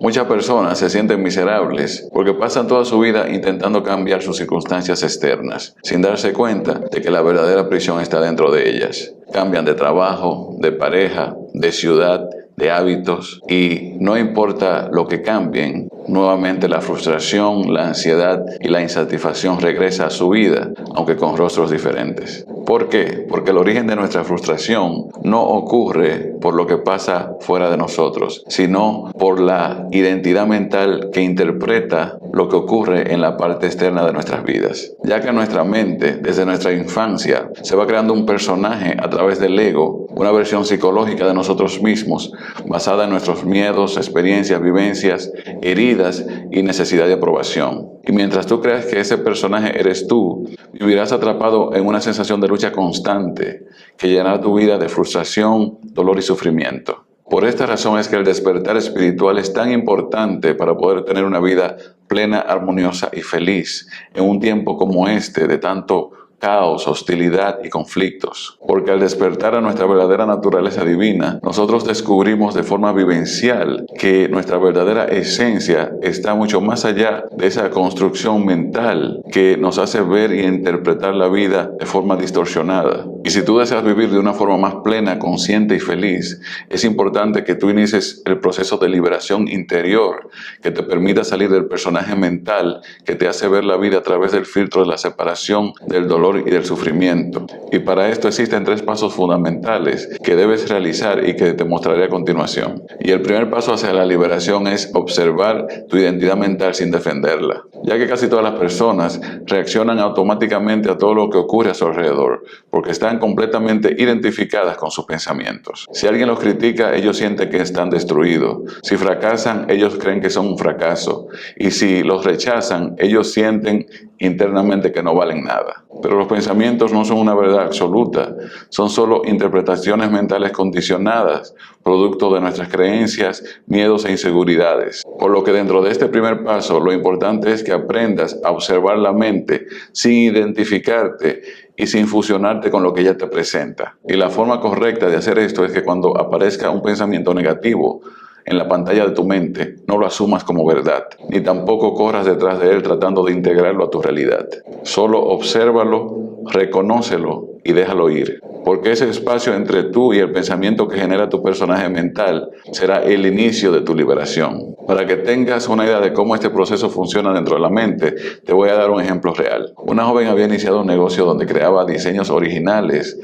Muchas personas se sienten miserables porque pasan toda su vida intentando cambiar sus circunstancias externas, sin darse cuenta de que la verdadera prisión está dentro de ellas. Cambian de trabajo, de pareja, de ciudad, de hábitos, y no importa lo que cambien, nuevamente la frustración, la ansiedad y la insatisfacción regresa a su vida, aunque con rostros diferentes. ¿Por qué? Porque el origen de nuestra frustración no ocurre por lo que pasa fuera de nosotros, sino por la identidad mental que interpreta lo que ocurre en la parte externa de nuestras vidas. Ya que nuestra mente, desde nuestra infancia, se va creando un personaje a través del ego, una versión psicológica de nosotros mismos, basada en nuestros miedos, experiencias, vivencias, heridas y necesidad de aprobación. Y mientras tú creas que ese personaje eres tú, vivirás atrapado en una sensación de lucha constante que llenará tu vida de frustración, dolor y sufrimiento. Por esta razón es que el despertar espiritual es tan importante para poder tener una vida plena, armoniosa y feliz en un tiempo como este de tanto caos, hostilidad y conflictos. Porque al despertar a nuestra verdadera naturaleza divina, nosotros descubrimos de forma vivencial que nuestra verdadera esencia está mucho más allá de esa construcción mental que nos hace ver y interpretar la vida de forma distorsionada. Y si tú deseas vivir de una forma más plena, consciente y feliz, es importante que tú inicies el proceso de liberación interior que te permita salir del personaje mental que te hace ver la vida a través del filtro de la separación, del dolor y del sufrimiento. Y para esto existen 3 pasos fundamentales que debes realizar y que te mostraré a continuación. Y el primer paso hacia la liberación es observar tu identidad mental sin defenderla, ya que casi todas las personas reaccionan automáticamente a todo lo que ocurre a su alrededor, porque están completamente identificadas con sus pensamientos. Si alguien los critica, ellos sienten que están destruidos. Si fracasan, ellos creen que son un fracaso. Y si los rechazan, ellos sienten internamente que no valen nada. Pero los pensamientos no son una verdad absoluta, son solo interpretaciones mentales condicionadas, producto de nuestras creencias, miedos e inseguridades. Por lo que dentro de este primer paso, lo importante es que aprendas a observar la mente sin identificarte y sin fusionarte con lo que ella te presenta. Y la forma correcta de hacer esto es que cuando aparezca un pensamiento negativo en la pantalla de tu mente, no lo asumas como verdad, ni tampoco corras detrás de él tratando de integrarlo a tu realidad. Solo obsérvalo, reconócelo y déjalo ir. Porque ese espacio entre tú y el pensamiento que genera tu personaje mental será el inicio de tu liberación. Para que tengas una idea de cómo este proceso funciona dentro de la mente, te voy a dar un ejemplo real. Una joven había iniciado un negocio donde creaba diseños originales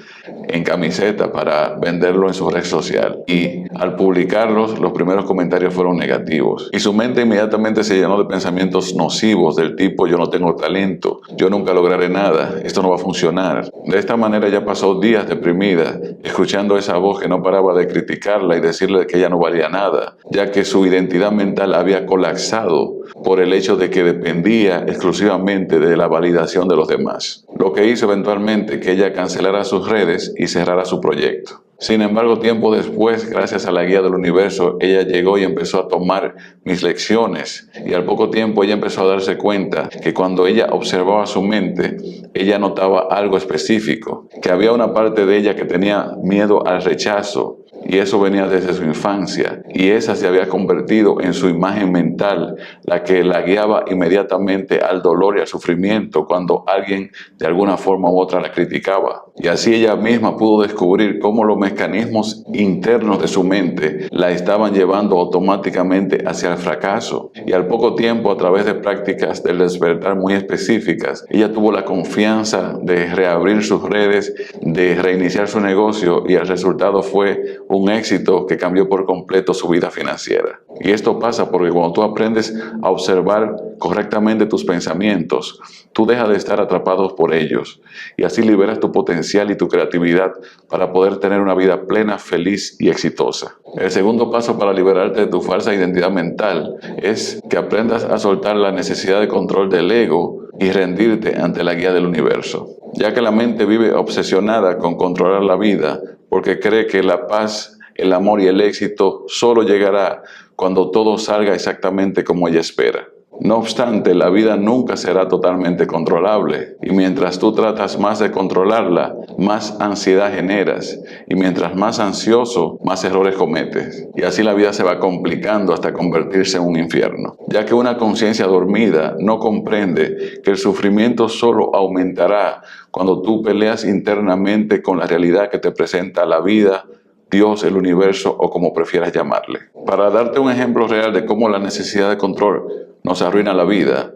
en camiseta para venderlo en su red social. Y al publicarlos, los primeros comentarios fueron negativos. Y su mente inmediatamente se llenó de pensamientos nocivos del tipo: yo no tengo talento, yo nunca lograré nada, esto no va a funcionar. De esta manera ella pasó días deprimida, escuchando esa voz que no paraba de criticarla y decirle que ella no valía nada, ya que su identidad mental había colapsado por el hecho de que dependía exclusivamente de la validación de los demás. Lo que hizo eventualmente que ella cancelara sus redes y cerrara su proyecto. Sin embargo, tiempo después, gracias a la guía del universo, ella llegó y empezó a tomar mis lecciones. Y al poco tiempo ella empezó a darse cuenta que cuando ella observaba su mente, ella notaba algo específico, que había una parte de ella que tenía miedo al rechazo. Y eso venía desde su infancia, y esa se había convertido en su imagen mental, la que la guiaba inmediatamente al dolor y al sufrimiento cuando alguien de alguna forma u otra la criticaba. Y así ella misma pudo descubrir cómo los mecanismos internos de su mente la estaban llevando automáticamente hacia el fracaso. Y al poco tiempo, a través de prácticas del despertar muy específicas, ella tuvo la confianza de reabrir sus redes, de reiniciar su negocio, y el resultado fue un éxito que cambió por completo su vida financiera. Y esto pasa porque cuando tú aprendes a observar correctamente tus pensamientos, tú dejas de estar atrapado por ellos y así liberas tu potencial y tu creatividad para poder tener una vida plena, feliz y exitosa. El segundo paso para liberarte de tu falsa identidad mental es que aprendas a soltar la necesidad de control del ego y rendirte ante la guía del universo, ya que la mente vive obsesionada con controlar la vida porque cree que la paz, el amor y el éxito solo llegará cuando todo salga exactamente como ella espera. No obstante, la vida nunca será totalmente controlable, y mientras tú tratas más de controlarla, más ansiedad generas, y mientras más ansioso, más errores cometes. Y así la vida se va complicando hasta convertirse en un infierno, ya que una conciencia dormida no comprende que el sufrimiento solo aumentará cuando tú peleas internamente con la realidad que te presenta la vida, Dios, el universo o como prefieras llamarle. Para darte un ejemplo real de cómo la necesidad de control nos arruina la vida,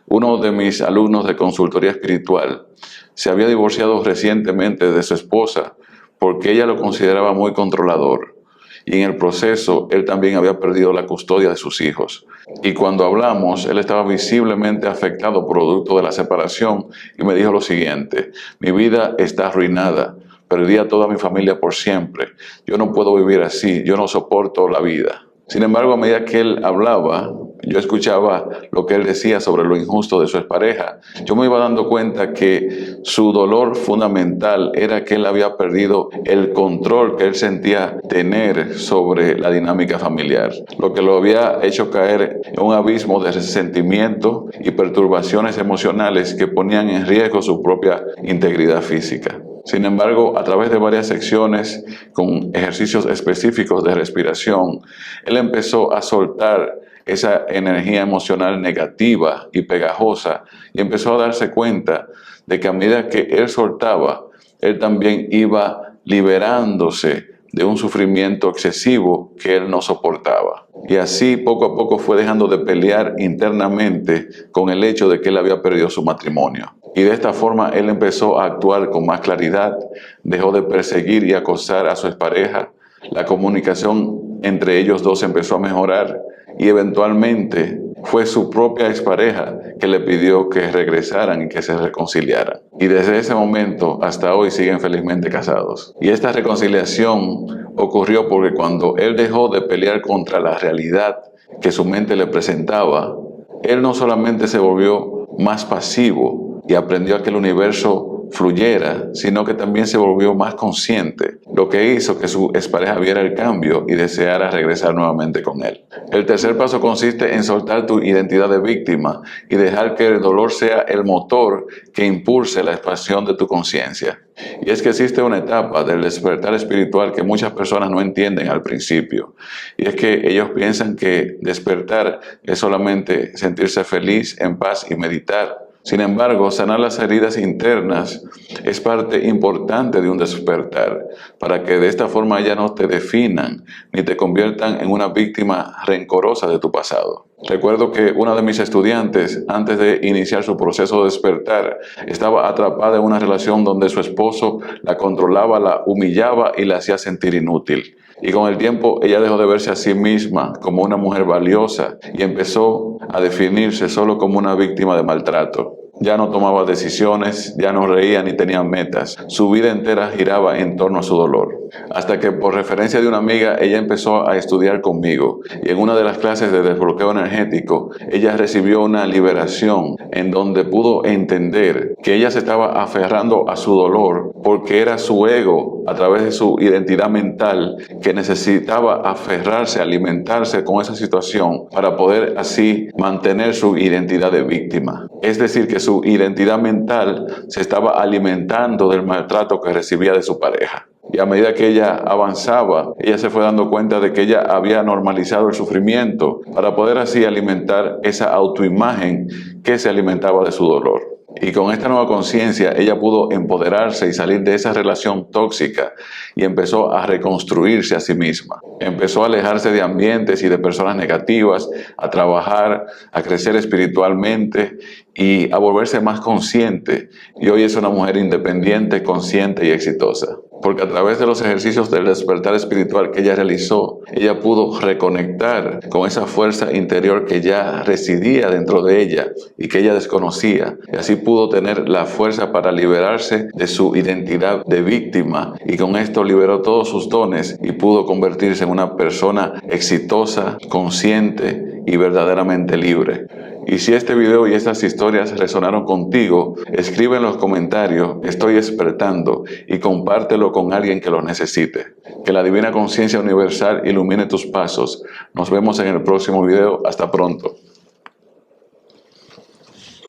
uno de mis alumnos de consultoría espiritual se había divorciado recientemente de su esposa porque ella lo consideraba muy controlador. Y en el proceso, él también había perdido la custodia de sus hijos. Y cuando hablamos, él estaba visiblemente afectado producto de la separación y me dijo lo siguiente: mi vida está arruinada. Perdí a toda mi familia por siempre. Yo no puedo vivir así. Yo no soporto la vida. Sin embargo, a medida que él hablaba, yo escuchaba lo que él decía sobre lo injusto de su expareja. Yo me iba dando cuenta que su dolor fundamental era que él había perdido el control que él sentía tener sobre la dinámica familiar, lo que lo había hecho caer en un abismo de resentimiento y perturbaciones emocionales que ponían en riesgo su propia integridad física. Sin embargo, a través de varias secciones con ejercicios específicos de respiración, él empezó a soltar esa energía emocional negativa y pegajosa y empezó a darse cuenta de que a medida que él soltaba, él también iba liberándose de un sufrimiento excesivo que él no soportaba. Y así poco a poco fue dejando de pelear internamente con el hecho de que él había perdido su matrimonio. Y de esta forma él empezó a actuar con más claridad, dejó de perseguir y acosar a su expareja, la comunicación entre ellos dos empezó a mejorar y eventualmente fue su propia expareja que le pidió que regresaran y que se reconciliaran. Y desde ese momento hasta hoy siguen felizmente casados. Y esta reconciliación ocurrió porque cuando él dejó de pelear contra la realidad que su mente le presentaba, él no solamente se volvió más pasivo y aprendió a que el universo fluyera, sino que también se volvió más consciente, lo que hizo que su expareja viera el cambio y deseara regresar nuevamente con él. El tercer paso consiste en soltar tu identidad de víctima y dejar que el dolor sea el motor que impulse la expansión de tu conciencia. Y es que existe una etapa del despertar espiritual que muchas personas no entienden al principio. Y es que ellos piensan que despertar es solamente sentirse feliz, en paz y meditar. Sin embargo, sanar las heridas internas es parte importante de un despertar, para que de esta forma ya no te definan ni te conviertan en una víctima rencorosa de tu pasado. Recuerdo que una de mis estudiantes, antes de iniciar su proceso de despertar, estaba atrapada en una relación donde su esposo la controlaba, la humillaba y la hacía sentir inútil. Y con el tiempo ella dejó de verse a sí misma como una mujer valiosa y empezó a definirse solo como una víctima de maltrato. Ya no tomaba decisiones, ya no reía ni tenía metas. Su vida entera giraba en torno a su dolor. Hasta que por referencia de una amiga, ella empezó a estudiar conmigo. Y en una de las clases de desbloqueo energético, ella recibió una liberación en donde pudo entender que ella se estaba aferrando a su dolor porque era su ego, a través de su identidad mental, que necesitaba aferrarse, alimentarse con esa situación para poder así mantener su identidad de víctima. Es decir, que su identidad mental se estaba alimentando del maltrato que recibía de su pareja. Y a medida que ella avanzaba, ella se fue dando cuenta de que ella había normalizado el sufrimiento para poder así alimentar esa autoimagen que se alimentaba de su dolor. Y con esta nueva conciencia, ella pudo empoderarse y salir de esa relación tóxica y empezó a reconstruirse a sí misma. Empezó a alejarse de ambientes y de personas negativas, a trabajar, a crecer espiritualmente y a volverse más consciente. Y hoy es una mujer independiente, consciente y exitosa. Porque a través de los ejercicios del despertar espiritual que ella realizó, ella pudo reconectar con esa fuerza interior que ya residía dentro de ella y que ella desconocía. Y así pudo tener la fuerza para liberarse de su identidad de víctima y con esto liberó todos sus dones y pudo convertirse en una persona exitosa, consciente y verdaderamente libre. Y si este video y estas historias resonaron contigo, escribe en los comentarios "Estoy despertando" y compártelo con alguien que lo necesite. Que la divina conciencia universal ilumine tus pasos. Nos vemos en el próximo video. Hasta pronto.